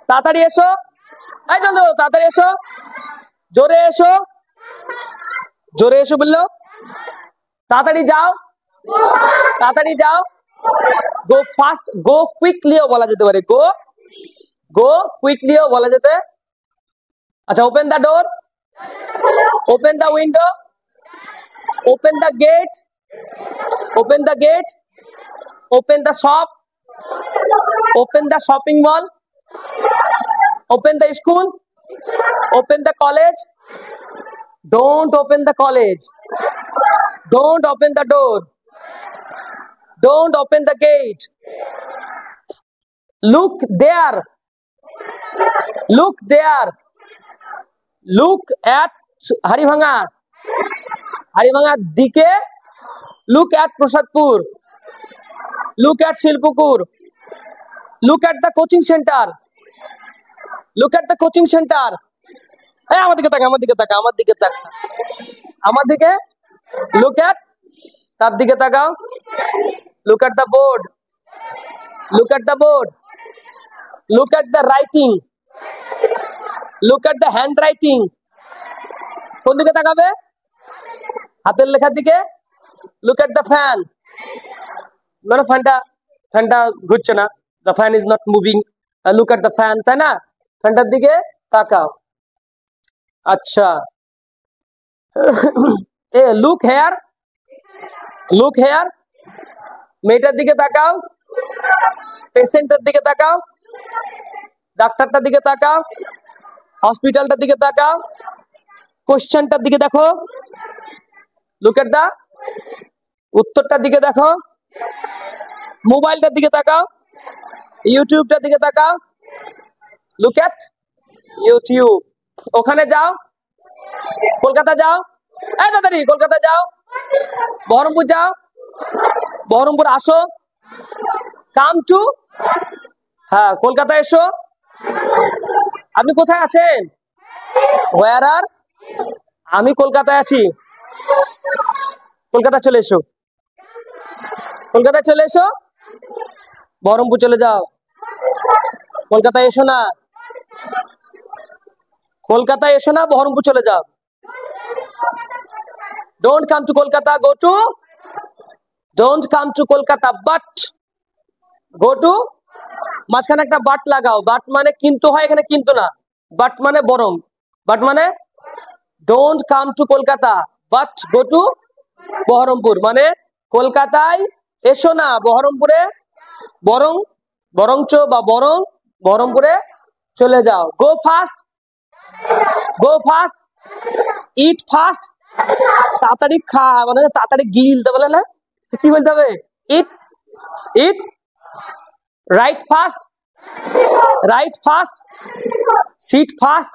তাড়াতাড়ি এসো, এই চন্দ্র তাড়াতাড়ি এসো, জোরে এসো, জোরে এসো বললো, তাড়াতাড়ি যাও, তাড়াতাড়ি যাও, গো ফাস্ট, গো কুইকলিও বলা যেতে পারে, গো কুইকলিও বলা যেতে। আচ্ছা, open the door, open the window, open the gate, open the gate, open the shop, open the shopping mall, open the school, open the college, don't open the college, don't open the door, don't open the gate, look there, look there, look at Haribhanga, Haribhanga dike, look at Prasadpur, look at Shilpukur, look at the coaching center, look at the coaching center. এই আমার দিকে তাকা, আমার দিকে তাকা, আমার দিকে তাকা, আমার দিকে, look at, তার দিকে তাকাও, look at the board, look at the board, look at the writing, look at the handwriting. কোন দিকে তাকাবে? হাতের লেখার দিকে। look at the fan, মানে ফ্যানটা ঘুরছে না, the fan is not moving, look at the fan, তাই না? ফ্যানটার দিকে তাকাও। আচ্ছা, এ লুক হেয়ার, লুক হেয়ার, মেয়েটার দিকে তাকাও, পেশেন্টের দিকে তাকাও, ডাক্তারটার দিকে তাকাও, হসপিটালটার দিকে তাকাও, কোশ্চেনটার দিকে দেখো, লুক এট দা, উত্তরটার দিকে দেখো, মোবাইলটার দিকে তাকাও, ইউটিউবটার দিকে তাকাও, লুক এট ইউটিউব। ওখানে যাও, কলকাতা যাও, এই তাড়াতাড়ি কলকাতা যাও, বহরমপুর যাও, বহরমপুর আসো, কাম টু, হ্যাঁ কলকাতা এসো। আপনি কোথায় আছেন? ওয়ার আর, আমি কলকাতায় আছি, কলকাতা চলে এসো, কলকাতায় চলে এসো, বহরমপুর চলে যাও, কলকাতায় এসো না, কলকাতায় এসো না, বহরমপুর চলে যাও। Don't come to Kolkata, go to, don't come to Kolkata but go to, মাঝখানে একটা বাট লাগাও, বাট মানে কিন্তু হয়, এখানে কিন্তু না, বাট মানে বরং, বাট মানে don't come to Kolkata but go to Baharampur, মানে কলকাতায় এসো না, বহরমপুরে বরং, বরঞ্চ বা বরং বহরমপুরে চলে যাও। গো fast, go fast, it fast, তাড়াতাড়ি খা, মানে তাড়াতাড়ি গিলতে বলে না, কি বলতে হবে? Eat eat write fast, write fast, sit fast.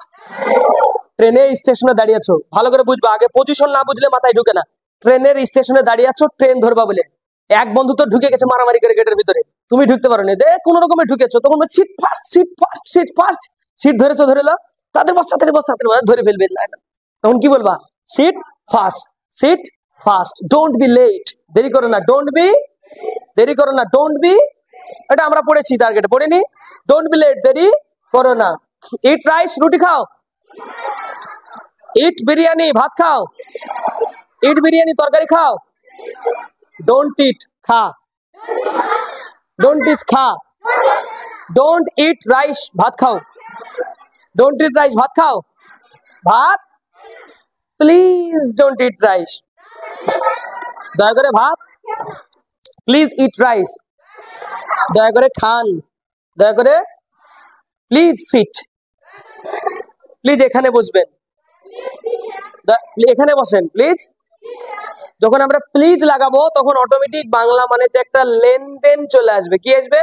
ট্রেনে স্টেশনে দাঁড়িয়ে আছো, ভালো করে বুঝবা, আগে পজিশন না বুঝলে মাথায় ঢুকে না। ট্রেনের স্টেশনে দাঁড়িয়ে আছো, ট্রেন ধরবা বলে এক বন্ধু তো ঢুকে গেছে মারামারি করে গেটের ভিতরে, তুমি ঢুকতে পারো না, কোন রকমে ঢুকেছো, তখন sit fast, sit fast, sit fast, seat ধরেছো, ধরে নাও, তাদের বস্তা ধরে ফেলবে, তখন কি বলবা? Sit fast, sit fast, don't be late, দেরি করো না, ডোন্ট বি, দেরি করো না, ডোন্ট বি, এটা আমরা পড়েছি টার্গেটে, পড়িনি? ডোন্ট বি লেট, দেরি করো না। ইট রাইস, রুটি খাও। ইট বিরিয়ানি, ভাত খাও। ইট বিরিয়ানি, তরকারি খাও। ডোন্ট ইট, খা। ডোন্ট ইট, খা। ডোন্ট ইট রাইস, ভাত খাও। ডোন্ট ইট রাইস, ভাত খাও। ভাত, প্লিজ ডোন্ট ইট রাইস, দয়া করে ভাত, প্লিজ ইট রাইস, দয়া করে খান, দয়া করে, প্লিজ সিট, প্লিজ এখানে বসবেন, এখানে বসেন প্লিজ। যখন আমরা প্লিজ লাগাবো তখন অটোমেটিক বাংলা মানেতে একটা লেনদেন চলে আসবে। কি আসবে?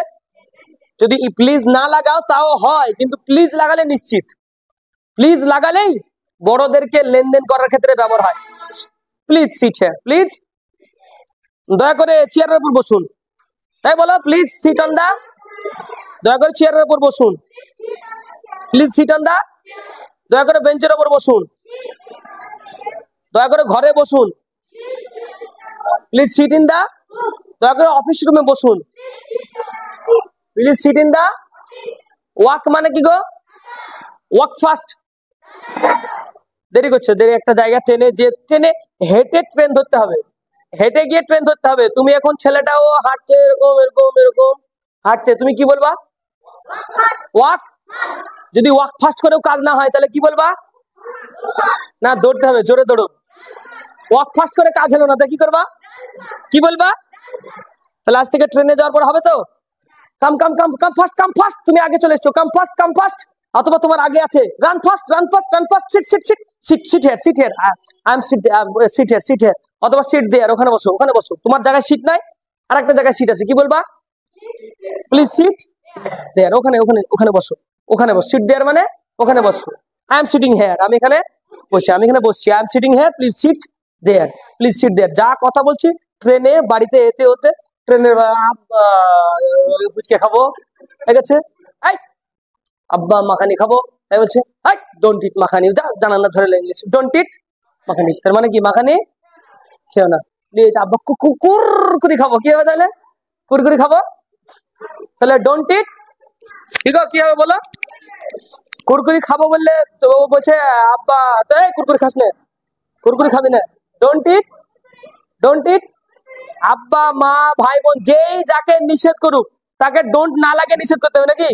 যদি প্লিজ না লাগাও তাও হয়, কিন্তু প্লিজ লাগালে নিশ্চিত, প্লিজ লাগালেই বড়দেরকে লেনদেন করার ক্ষেত্রে ব্যবহার হয়। প্লিজ সিট হিয়ার, প্লিজ, দয়া করে চেয়ারের উপর বসুন, তাই বলো, প্লিজ সিট অন দা, দয়া করে চেয়ারের উপর বসুন, প্লিজ সিট অন দা, দয়া করে বেঞ্চের উপর বসুন, দয়া করে ঘরে বসুন, প্লিজ সিট ইন দা, দয়া করে অফিস রুমে বসুন, please sit in the walk, মানে কি গো? ওয়াক ফাস্ট, দেরি করছে, দেরি, একটা জায়গা ট্রেনে যে, ট্রেনে হেঁটে ট্রেন ধরতে হবে, হেঁটে গিয়ে ট্রেন ধরতে হবে। তুমি এখন ছেলেটাও হাঁটছে, এরকম এরকম এরকম হাঁটছে, তুমি কি বলবা? ওয়াক। যদি ওয়াক ফাস্ট করেও কাজ না হয় তাহলে কি বলবা? না, দৌড়তে হবে, জোরে দৌড়ো। ওয়াক ফাস্ট করে কাজ হলো না, তা কি করবা? কি বলবা? তাহলে আজ থেকে ট্রেনে যাওয়ার পর হবে তো, কাম কাম কাম কাম ফাস্ট, কাম ফাস্ট, তুমি আগে চলে এসছো, কাম ফাস্ট, কাম ফাস্ট, অথবা তোমার আগে আছে run fast, run fast, run fast, sit sit sit sit sit here, sit here, I am sit, sit here, sit here, অথবা সিট দেয়ার, ওখানে বসো, ওখানে বসো, তোমার জায়গায় সিট নাই, আর একটা জায়গায় সিট আছে, কি বলবা? প্লিজ সিট দেয়ার, ওখানে ওখানে ওখানে বসো, ওখানে বসো, সিট দেয়ার মানে ওখানে বসো। আই এম সিটিং হেয়ার, আমি এখানে বসছি, আমি এখানে বসছি, I am sitting here, please sit there, please sit there. যা কথা বলছি ট্রেনে, বাড়িতে এতে হতে, ট্রেনের ফুচকা খাবো, ঠিক আছে, এই আব্বা মাখানি খাবো, তাই বলছে, এই ডোন্ট ইট মাখানি, যা জানান না ধরে ইংলিশ, ডোন্ট ইট মাখানি, তার মানে কি? মাখানি খেও না। প্লিজ আব্বা কুরকুরি খাবো, কি হবে তাহলে? কুরকুরি খাবো, তাহলে ডোন্ট ইট, ঠিক আছে, কি হবে বলো? কুরকুরি খাবো বললে তো ও বলছে আব্বা, তো এই কুরকুরি খাস না, কুরকুরি খাবি না, ডোন্ট ইট, ডোন্ট ইট। আব্বা মা ভাই বোন যেই যাকে নিষেধ করুক তাকে ডোন্ট না লাগিয়ে নিষেধ করতে হবে, নাকি?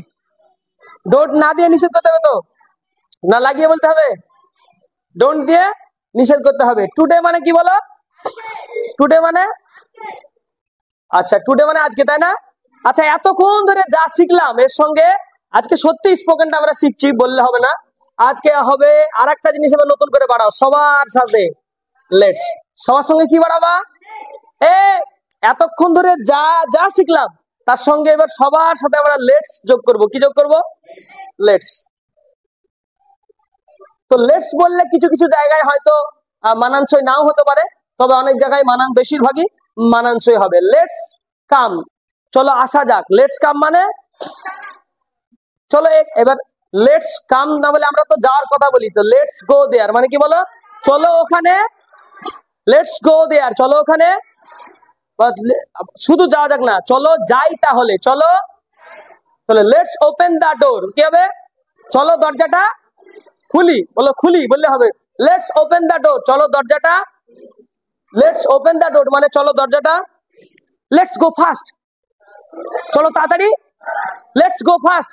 ডোন্ট না দিয়ে নিষেধ করতে হবে তো, না লাগিয়ে বলতে হবে, ডোন্ট দিয়ে নিষেধ করতে হবে। টুডে মানে কি বলো? টুডে মানে, আচ্ছা টুডে মানে আজকে, তাই না? আচ্ছা এতক্ষণ ধরে যা শিখলাম এর সঙ্গে আজকে সত্যি স্পোকেনটা আমরা শিখছি বললে হবে না, আজকে হবে আর একটা জিনিস এবার নতুন করে বাড়াও সবার সাথে, লেটস, সবার সঙ্গে কি বাড়াবা? এতক্ষণ ধরে যা যা শিখলাম তার সঙ্গে এবার সবার সাথে আমরা লেটস যোগ করব। কি যোগ করব? লেটস। তো লেটস বললে কিছু কিছু জায়গায় হয়তো মানানসই নাও হতে পারে, তবে অনেক জায়গায় বেশিরভাগই মানানসই হবে। লেটস কাম, চলো আসা যাক, লেটস কাম মানে চলো, এবার লেটস কাম না বলে আমরা তো যাওয়ার কথা বলি, তো লেটস গো দেয়ার মানে কি বলো? চলো ওখানে, লেটস গো দেয়ার, চলো ওখানে, শুধু যাওয়া যাক না, চলো যাই তাহলে, চলো, তাহলে লেটস ওপেন দা ডোর, কি হবে? চলো দরজাটা খুলি, বলো খুলি বললে হবে, লেটস ওপেন দা ডোর, চলো দরজাটা, লেটস ওপেন দা ডোর মানে চলো দরজাটা, লেটস গো ফাস্ট, চলো তাড়াতাড়ি, let's go fast,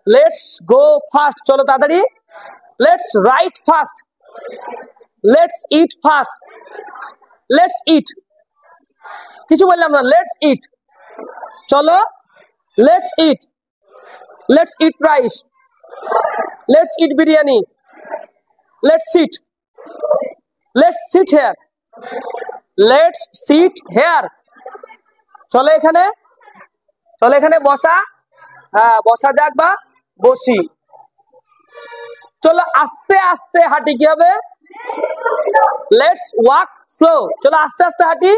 let's go fast, চলো তাড়াতাড়ি, let's write fast, let's it fast, let's eat, কিছু বললাম না, লেটস ইট, চলো, let's eat, let's eat rice, let's eat biryani, let's sit, let's sit here, let's sit here. চলো এখানে বসা, হ্যাঁ বসা যাক বা বসি। চলো আস্তে আস্তে হাঁটি, কি হবে? Let's walk slow. চলো আস্তে আস্তে হাঁটি,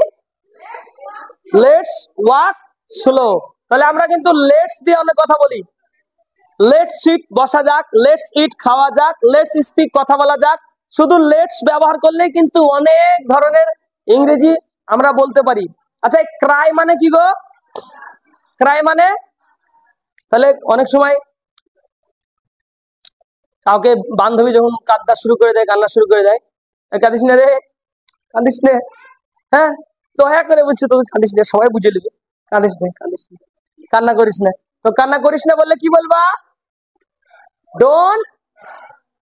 লেটস ওয়াক স্লো। তাহলে আমরা কিন্তু লেটস দিয়ে অনেক কথা বলি। লেটস সিট বসা যাক, লেটস ইট খাওয়া যাক, লেটস স্পিক কথা বলা যাক। শুধু লেটস ব্যবহার করলেই কিন্তু অনেক ধরনের ইংরেজি আমরা বলতে পারি। আচ্ছা ক্রাই মানে কি গো? ক্রাই মানে, তাহলে অনেক সময় কাউকে বান্ধবী যখন কাঁদা শুরু করে দেয়, কান্না শুরু করে দেয়, কাঁদিস না রে, কাঁদিস না, হ্যাঁ দয়া করে বলছি তোকে কাঁদিস না, সবাই বুঝে নেবে, কাঁদিস না, কাঁদিস না, কান্না করিস না। তো কান্না করিস না বললে কি বলবা? ডোন্ট।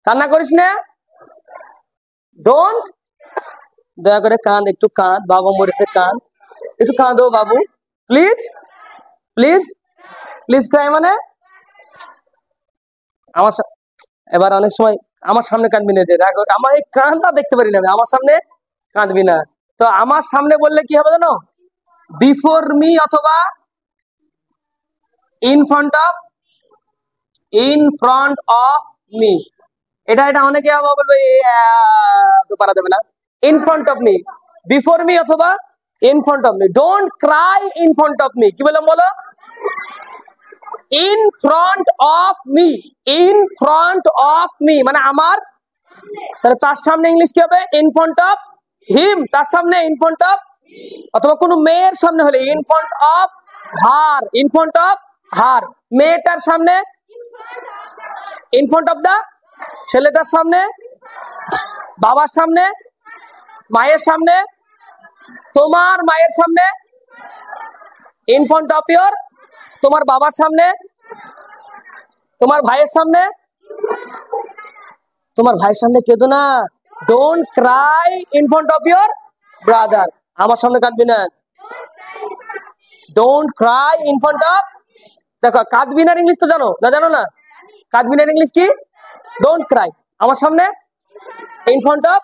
কান্না করিস না, ডোন্ট। দয়া করে কাঁদ, একটু কাঁদ, বাবা মরেছে, কাঁদ, একটু কাঁদো বাবু, প্লিজ প্লিজ প্লিজ। ক্রাই মানে আমার এবার অনেক সময় আমার সামনে কাঁদবি না, আমার এই কাঁদটা দেখতে পারি না, আমার সামনে কাঁদবি না। তো আমার সামনে বললে কি হবে জানো? বিফোর মি অথবা ইন ফ্রন্ট অফ মি। এটা অনেকে আবার বলবে তো পারা যাবে না। In front of me, before me অথবা in front of me. Don't cry in front of me. কি বললাম বলো? In front of me. In front of me মানে আমার, তাহলে তার সামনে ইংলিশ কি হবে? In front of him. তার সামনে ইন ফ্রন্ট অফ, অথবা কোনো মেয়ের সামনে হলে in front of her. In front of her. মেয়েটার সামনে ইন ফ্রন্ট অফ দা, ছেলেটার সামনে, বাবার সামনে, মায়ের সামনে, তোমার মায়ের সামনে, ইন ফ্রন্ট অফ ইয়োর, তোমার বাবার সামনে, তোমার ভাইয়ের সামনে। তোমার ভাইয়ের সামনে কেঁদো না। Don't cry in front of your brother. আমার সামনে কাঁদবি না। Don't cry in front of, দেখো কাঁদবি না ইংলিশ তো জানো না? জানো না কাঁদবি না ইংলিশ কি? Don't cry. আমার সামনে in front of,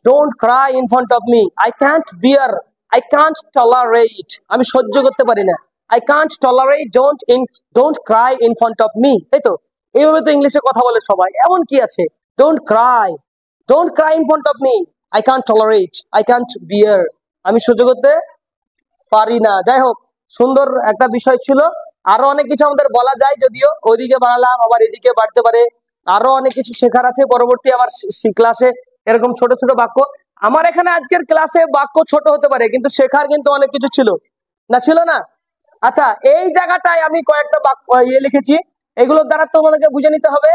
don't cry in front of me. I can't bear, I can't tolerate, আমি সহ্য করতে পারি না। I can't tolerate, don't cry in front of me. তাই তো, এইভাবে তো ইংলিশে কথা বলে সবাই। এমন কি আছে? Don't cry in front of me, I can't tolerate, I can't bear, আমি সহ্য করতে পারি না। যাই হোক, সুন্দর একটা বিষয় ছিল। আরো অনেক কিছু আমাদের বলা যায়, যদিও ওইদিকে বাড়ালাম, আবার এদিকে বাড়তে পারে। আরো অনেক কিছু শেখার আছে পরবর্তী আবার ক্লাসে, এরকম ছোট ছোট বাক্য। আমার এখানে আজকের ক্লাসে বাক্য ছোট হতে পারে, কিন্তু শেখার কিন্তু অনেক কিছু ছিল না, ছিল না? আচ্ছা এই জায়গাটায় আমি কয়েকটা বাক্য লিখেছি, এগুলোর দ্বারা তোমাদেরকে বুঝে নিতে হবে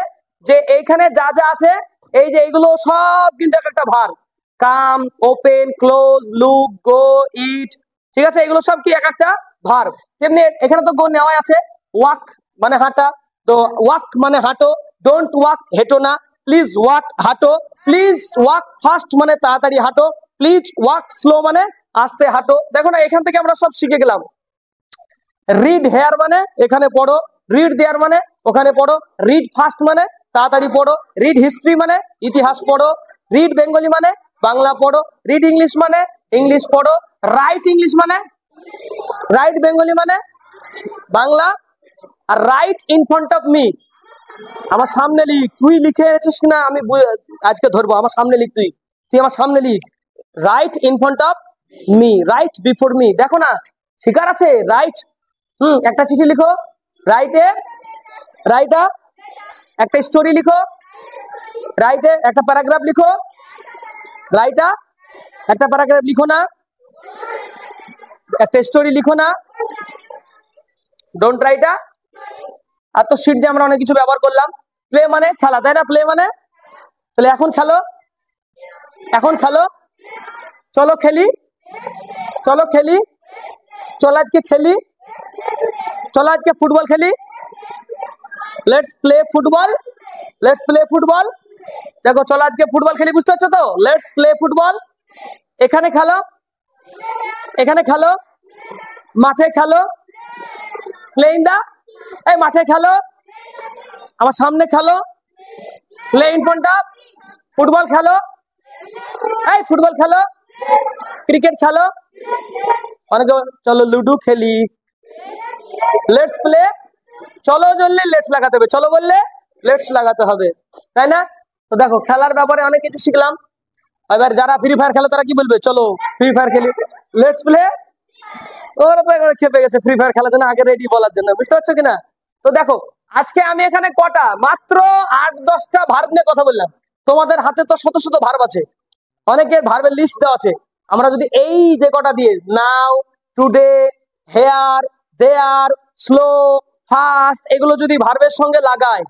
যে এইখানে যা যা আছে, এই যে এইগুলো সব কিন্তু একটা ভার্ব। কাম, ওপেন, ক্লোজ, লুক, গো, ইট, ঠিক আছে? এগুলো সব কি এক একটা ভার্ব। তেমনি এখানে তো গো নেওয়া আছে। ওয়াক মানে হাঁটা, তো ওয়াক মানে হাঁটো। ডোন্ট ওয়াক হেঁটো না। প্লিজ ওয়াক হাঁটো। প্লিজ ওয়াক ফাস্ট মানে তাড়াতাড়ি হাঁটো। প্লিজ ওয়াক স্লো মানে আস্তে হাঁটো। দেখো না, এখান থেকে আমরা সব শিখে গেলাম। রিড হেয়ার মানে এখানে পড়ো। রিড দেয়ার মানে ওখানে পড়ো। রিড ফাস্ট মানে তাড়াতাড়ি পড়ো। রিড হিস্ট্রি মানে ইতিহাস পড়ো। রিড বেঙ্গলি মানে বাংলা পড়ো। রিড ইংলিশ মানে ইংলিশ পড়ো। রাইট ইংলিশ মানে, রাইট বেঙ্গলি মানে বাংলা। আর write in front of me, আমার সামনে লিখ। তুই লিখে এনেছিস কিনা আমি আজকে ধরবো। আমার সামনে লিখ, তুই আমার সামনে লিখ। Right in front of me, right before me. দেখো না, শিকার আছে। রাইট, একটা চিঠি লিখো। রাইটে, রাইটা একটা স্টোরি লিখো। রাইটে একটা প্যারাগ্রাফ লিখো। রাইটা একটা প্যারাগ্রাফ লিখো না, একটা স্টোরি লিখো না। ডোন্ট রাইটা। আর তো শিট দিয়ে আমরা অনেক কিছু ব্যবহার করলাম। প্লে মানে খেলা, তাই না? প্লে মানে, তাহলে এখন খেলো, এখন খেলো। চলো খেলি, চলো খেলি, চলো আজকে খেলি, চলো আজকে ফুটবল খেলি। Let's play football, let's play football. দেখো চলো আজকে ফুটবল খেলি, বুঝতে পারছো তো? Let's play football. এখানে খেলো, এখানে খেলো, মাঠে খেলো। প্লে ইন দা, এই মাঠে খেলো, আমার সামনে খেলো। Play in front of, football খেলো, এই ফুটবল খেলো। ক্রিকেট খেলো, অনেকে চলো লুডো খেলি, লেটস প্লে, চলো বললে লেটস লাগাতে হবে, চলো বললে লেটস লাগাতে হবে, তাই না? তো দেখো খেলার ব্যাপারে অনেক কিছু শিখলাম। এবার যারা ফ্রি ফায়ার খেলে তারা কি বলবে, চলো ফ্রি ফায়ার খেলি, লেটস প্লে। ওরা তো এবারে খেপে গেছে ফ্রি ফায়ার খেলার জন্য, আগে রেডি বলার জন্য, বুঝতে পারছো কিনা? তো দেখো আজকে আমি এখানে কটা মাত্র 8-10টা ভার্ব নিয়ে কথা বললাম। তোমাদের হাতে তো শত শত ভার্ব আছে, অনেকের ভার্বের লিস্ট দেওয়া আছে। আমরা যদি এই যে কটা দিয়ে নাও, টুডে, হেয়ার, দেয়ার, স্লো, ফাস্ট এগুলো যদি ভার্বের সঙ্গে লাগাই,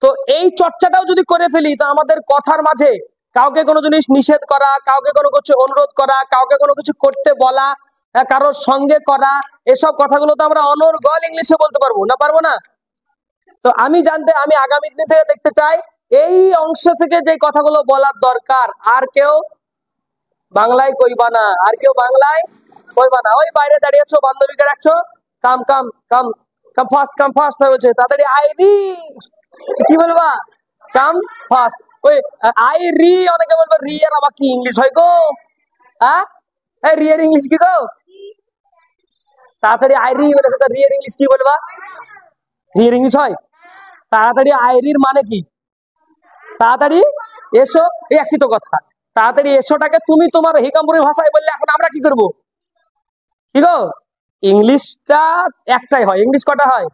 তো এই চর্চাটাও যদি করে ফেলি, তো আমাদের কথার মাঝে কাউকে কোনো জিনিস নিষেধ করা, কাউকে কোনো কিছু অনুরোধ করা, কাউকে কোনো কিছু করতে বলা, কারোর সঙ্গে করা, এসব কথাগুলো তো আমরা অনর্গল ইংলিশে বলতে পারবো না, পারবো না? তো আমি আগামী দিন থেকে দেখতে চাই এই অংশ থেকে যে কথাগুলো বলার দরকার আর কেউ বাংলায় কইবা না, আর কেউ বাংলায় কইবা না। ওই বাইরে দাঁড়িয়েছো, বান্ধবীকে রাখছো, কাম কাম কাম কাম ফাস্ট হয়ে বলছে, তাড়াতাড়ি আইরি, কি বলবা, কাম ফাস্ট। ওই আই রি, অনেকে বলবে রি আর আবার কি ইংলিশ হয় গো, হ্যাঁ রি এর ইংলিশ কি গো? তাড়াতাড়ি আইরি বলেছে, তো রি এর ইংলিশ কি বলবা? রি এর ইংলিশ হয় তাড়াতাড়ি আইরির মানে কি? তাড়াতাড়ি এসো, এই একই তো কথা। তাড়াতাড়ি এসোটাকে তুমি তোমার হিকামপুরের ভাষায় বললে এখন আমরা কি করব, কি গো? ইংলিশটা একটাই হয়। ইংলিশ কটা হয়?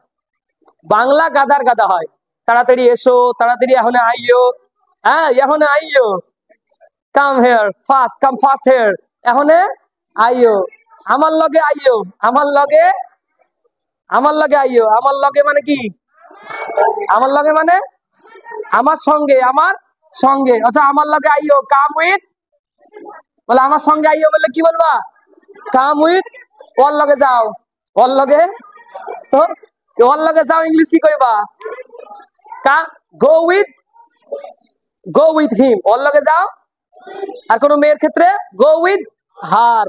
বাংলা গাদার গাদা হয়। তাড়াতাড়ি এসো, তাড়াতাড়ি এখন আইও, হ্যাঁ এখন আইও, come here fast, come fast here, এখন আইও, আমার লগে আইও, আমার লগে, আমার লগে আইও। আমার লগে মানে কি? আমার লগে মানে আমার সঙ্গে, আমার সঙ্গে। আচ্ছা আমার লগে আইও, কাম উইথ, বলে আমার সঙ্গে আইও বললে কি বলবা? কাম উইথ, ওর লগে যাও, ওর লগে, তো ওর লগে যাও ইংলিশ কি কইবা? গো উইথ হিম, ওর লগে যাও। আর কোন মেয়ের ক্ষেত্রে গো উইথ হার।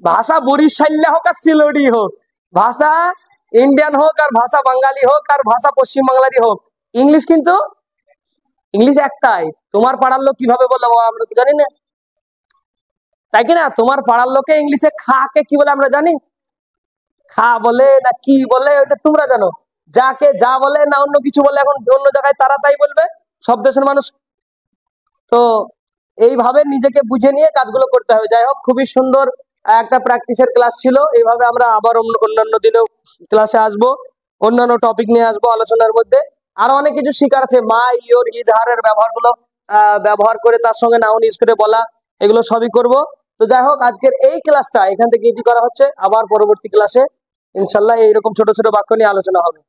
ভাষা বরিশাল্য হোক আর সিলোডি হোক, ভাষা ইন্ডিয়ান হোক আর ভাষা বাঙালি হোক আর ভাষা পশ্চিম বাংলারই হোক, ইংলিশ কিন্তু ইংলিশ একটাই। তোমার পাড়ার লোক কিভাবে বললো আমরা তো জানি না, তাই কি না? তোমার পাড়ার লোকে ইংলিশে খাকে কি বলে আমরা জানি? খা বলে না কি বলে ওটা তোমরা জানো। যাকে যা বলে না অন্য কিছু বলে, এখন অন্য জায়গায় তারা তাই বলবে, সব দেশের মানুষ। তো এইভাবে নিজেকে বুঝে নিয়ে কাজগুলো করতে হবে। যাই হোক, খুবই সুন্দর একটা প্র্যাকটিসের ক্লাস ছিল। এইভাবে আমরা আবার অন্যান্য দিনেও ক্লাসে আসবো, অন্যান্য টপিক নিয়ে আসবো আলোচনার মধ্যে। আরো অনেক কিছু শিকার আছে, মাই, ইয়োর, হিজ, হার এর ব্যবহারগুলো ব্যবহার করে তার সঙ্গে নাউন ইউজ করে বলা, এগুলো সবই করব। তো যাই হোক, আজকের এই ক্লাসটা এখান থেকে ইতি করা হচ্ছে। আবার পরবর্তী ক্লাসে ইনশাল্লাহ এইরকম ছোট ছোট বাক্য নিয়ে আলোচনা হবে।